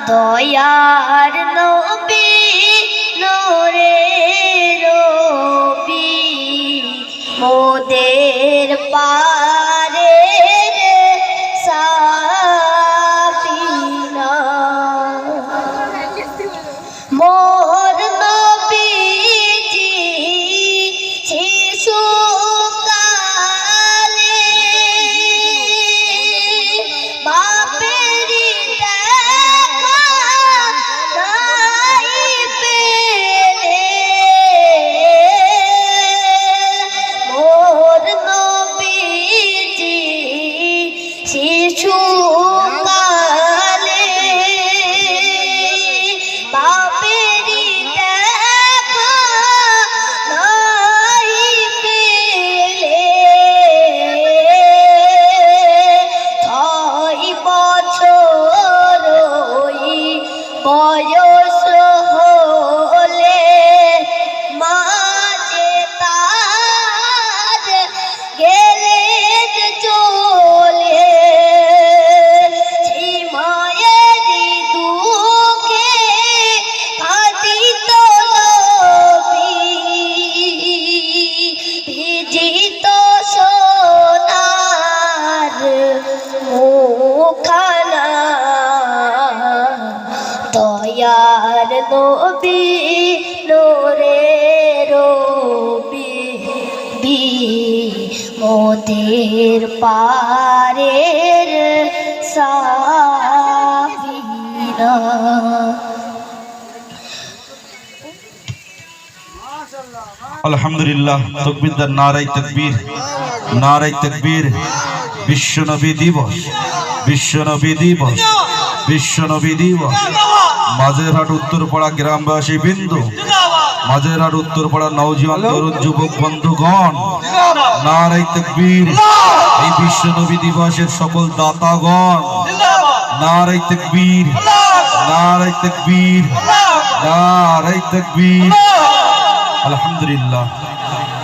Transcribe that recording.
দয়ার নবী নূরে রবি মোদের পারের সাফিনা মোর নবীজি শিশুকালে বাপেরি দেখা নাই পেলে মোর নবীজি শিশুকালে বাপেরি দেখা নাই পেলে 6 বছর বয়স হলে মাঝে তার গেলেন চলে সেই মায়েরই দুঃখে কাঁদিত নবী ভিজিত সোনার মুখানা দয়ার নবী নূরে রবি মোদের পারের সাফিনা। আলহামদুলিল্লাহ তাকবীর নারায়ে তাকবীর নারায়ে তাকবীর। বিশ্বনবী দিবস বিশ্বনবী দিবস বিশ্বনবী দিবস। মাঝেরহাট উত্তরপাড়া গ্রামবাসী বিন্দু, মাঝেরহাট উত্তরপাড়া নওজওয়ান তরুণ যুবক বন্ধুগণ, নারায়ে তাকবীর। এই বিশ্বনবী দিবসের সকল দাতাগণ, নারায়ে তাকবীর নারায়ে তাকবীর নারায়ে তাকবীর। আলহামদুলিল্লাহ।